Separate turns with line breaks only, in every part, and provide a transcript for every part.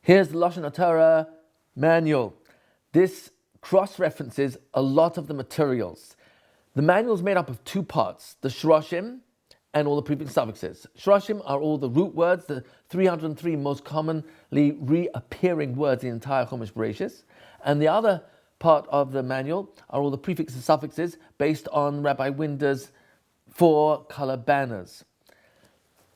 Here's the Lashon Hatorah manual. This cross-references a lot of the materials. The manual is made up of two parts, the shroshim and all the prefix and suffixes. Shroshim are all the root words, the 303 most commonly reappearing words in the entire Chumash Bereshis. And the other part of the manual are all the prefixes and suffixes based on Rabbi Winder's 4 color banners.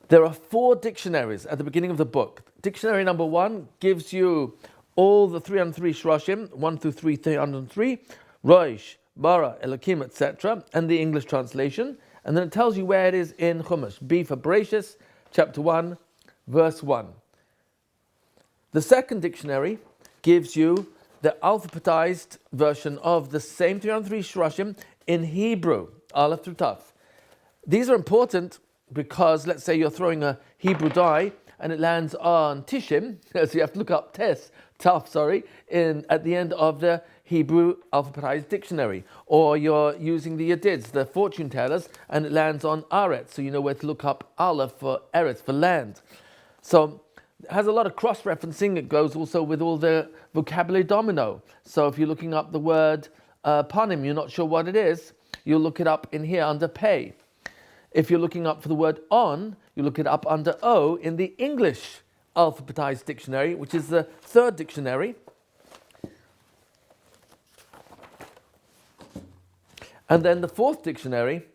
There are 4 dictionaries at the beginning of the book. Dictionary number 1 gives you all the 303 shroshim, 1 through 303, Rosh, Bara, Elokim, etc., and the English translation. And then it tells you where it is in Chumash. B for Bereshis, chapter 1, verse 1. The second dictionary gives you the alphabetized version of the same 303 shroshim in Hebrew, Aleph through Taf. These are important because, let's say you're throwing a Hebrew die and it lands on Tishim, so you have to look up Taf, at the end of the Hebrew alphabetized dictionary. Or you're using the Yedids, the fortune tellers, and it lands on Aretz, so you know where to look up Aleph for Eretz, for land. So it has a lot of cross-referencing. It goes also with all the vocabulary domino. So if you're looking up the word panim, you're not sure what it is, you'll look it up in here under pay. If you're looking up for the word on, you look it up under O in the English alphabetized dictionary, which is the third dictionary. And then the fourth dictionary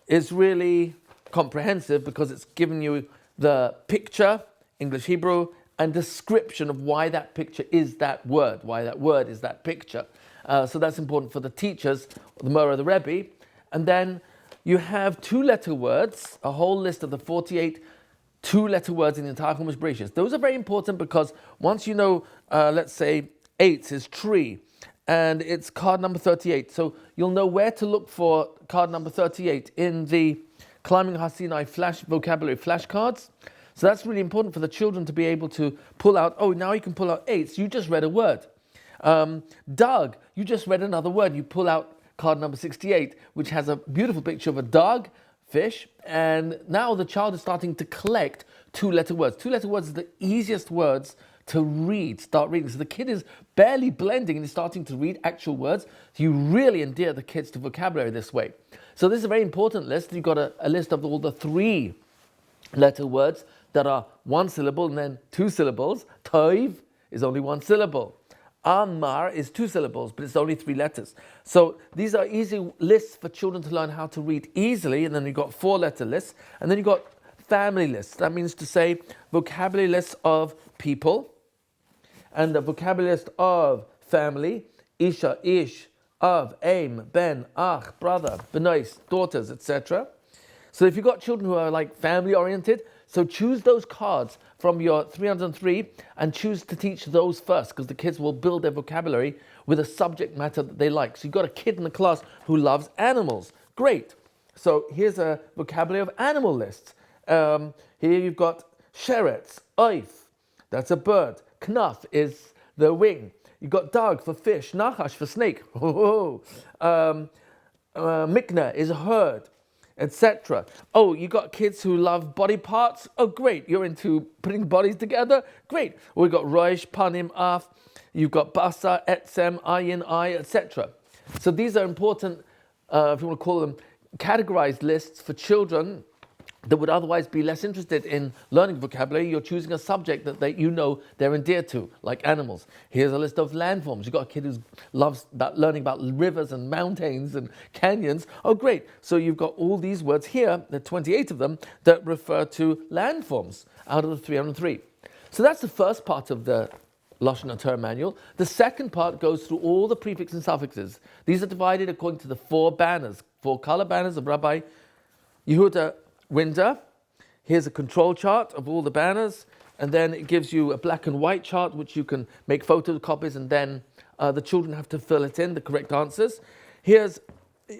is really comprehensive because it's given you the picture, English, Hebrew, and description of why that picture is that word, why that word is that picture. So that's important for the teachers, the Mora, the Rebbe. And then you have 2-letter words, a whole list of the 48 2-letter words in the entire Chumash Bereshis. Those are very important because once you know, let's say, 8 is tree, and it's card number 38. So you'll know where to look for card number 38 in the Climbing Har-Sinai vocabulary flashcards. So that's really important for the children to be able to pull out, now you can pull out 8s. You just read a word. Dog, you just read another word. You pull out card number 68, which has a beautiful picture of a dog, fish, and now the child is starting to collect 2-letter words. 2-letter words are the easiest words to read, start reading. So the kid is barely blending and is starting to read actual words. So you really endear the kids to vocabulary this way. So this is a very important list. You've got a list of all the 3-letter words that are 1 syllable and then 2 syllables. Toiv is only 1 syllable. Amar is 2 syllables, but it's only 3 letters. So these are easy lists for children to learn how to read easily. And then you've got 4-letter lists. And then you've got family lists. That means to say vocabulary lists of people. And the vocabulary list of family. Isha, ish, av, aim, ben, ach, brother, benois, daughters, etc. So if you've got children who are like family oriented, so choose those cards from your 303 and choose to teach those first, because the kids will build their vocabulary with a subject matter that they like. So you've got a kid in the class who loves animals. Great. So here's a vocabulary of animal lists. Here you've got sheretz, oif, that's a bird. Knaf is the wing. You've got dog for fish, nachash for snake. Mikna is a herd, etc. Oh, you got kids who love body parts? Oh, great. You're into putting bodies together? Great. We've got Rosh, Panim, Af. You've got Basa, Etzem, Ayin, I, etc. So these are important, if you want to call them, categorized lists for children that would otherwise be less interested in learning vocabulary. You're choosing a subject that you know they're endeared to, like animals. Here's a list of landforms. You've got a kid who loves learning about rivers and mountains and canyons. Oh, great. So you've got all these words here, there are 28 of them, that refer to landforms out of the 303. So that's the first part of the Lashon Hatorah manual. The second part goes through all the prefixes and suffixes. These are divided according to the 4 banners, 4 color banners of Rabbi Yehuda Winder. Here's a control chart of all the banners, and then it gives you a black and white chart which you can make photocopies, and then the children have to fill it in, the correct answers. Here's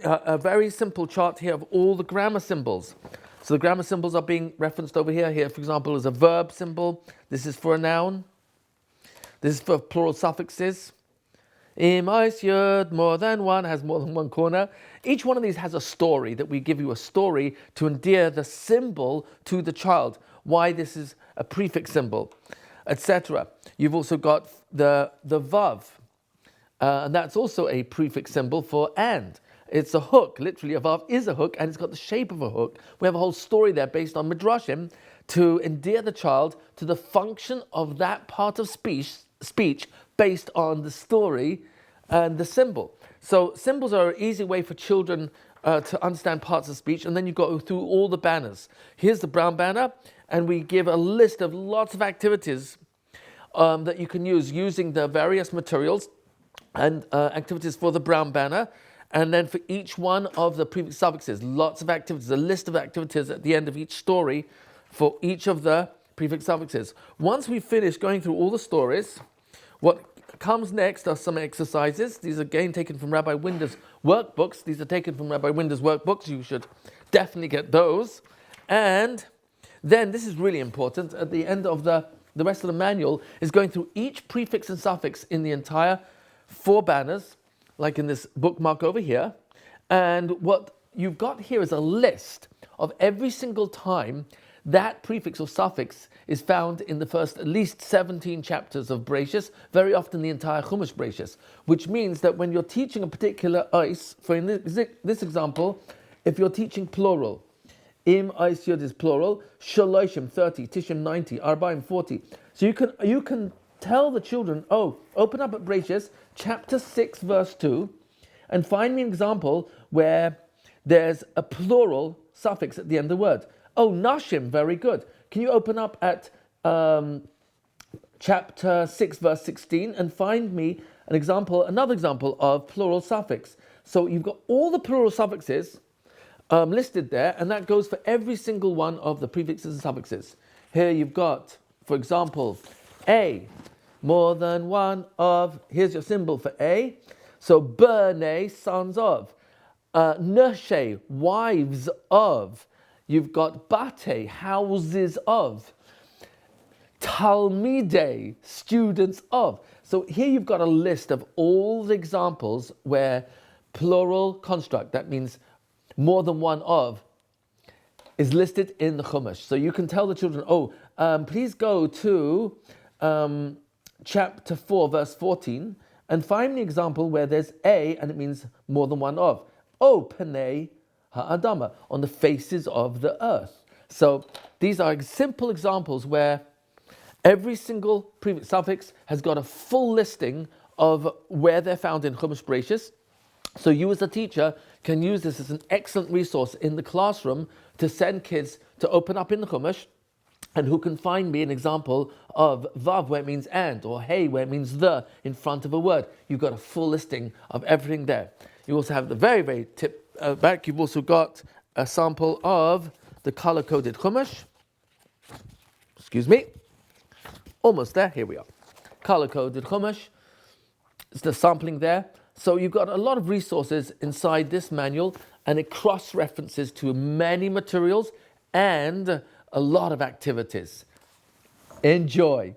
a very simple chart here of all the grammar symbols. So the grammar symbols are being referenced over here. Here, for example, is a verb symbol. This is for a noun. This is for plural suffixes. Imais yud, more than one, has more than one corner. Each one of these has a story, that we give you a story to endear the symbol to the child, why this is a prefix symbol. etc. You've also got the vav, and that's also a prefix symbol for and. It's a hook, literally a vav is a hook, and it's got the shape of a hook. We have a whole story there based on midrashim to endear the child to the function of that part of speech based on the story and the symbol. So symbols are an easy way for children to understand parts of speech, and then you go through all the banners. Here's the brown banner, and we give a list of lots of activities that you can use using the various materials and activities for the brown banner. And then for each one of the prefix suffixes, lots of activities, a list of activities at the end of each story for each of the prefix suffixes. Once we finish going through all the stories, what comes next are some exercises. These are again taken from Rabbi Winder's workbooks. These are taken from Rabbi Winder's workbooks. You should definitely get those. And then, this is really important, at the end of the rest of the manual is going through each prefix and suffix in the entire 4 banners, like in this bookmark over here. And what you've got here is a list of every single time that prefix or suffix is found in the first at least 17 chapters of Bereshis, very often the entire Chumash Bereshis, which means that when you're teaching a particular ois, for in this example, if you're teaching plural, im ois yud is plural, shaloshim 30, tishim 90, arbaim 40. So you can tell the children, open up at Bereshis, chapter 6, verse 2, and find me an example where there's a plural suffix at the end of the word. Oh, nashim, very good. Can you open up at chapter 6, verse 16, and find me another example of plural suffix? So you've got all the plural suffixes listed there, and that goes for every single one of the prefixes and suffixes. Here you've got, for example, a, more than one of. Here's your symbol for a. So bernei, sons of. Neshe, wives of. You've got bate, houses of. Talmidei, students of. So here you've got a list of all the examples where plural construct, that means more than one of, is listed in the Chumash. So you can tell the children, please go to chapter 4, verse 14, and find the example where there's a, and it means more than one of. Panei ha'adama, on the faces of the earth. So these are simple examples where every single prefix suffix has got a full listing of where they're found in Chumash Bereshis. So you as a teacher can use this as an excellent resource in the classroom to send kids to open up in the Chumash, and who can find me an example of vav where it means and, or hey where it means the in front of a word. You've got a full listing of everything there. You also have the very, very tip back. You've also got a sample of the color-coded Chumash. Excuse me. Almost there. Here we are. Color-coded Chumash. It's the sampling there. So you've got a lot of resources inside this manual, and it cross-references to many materials and a lot of activities. Enjoy.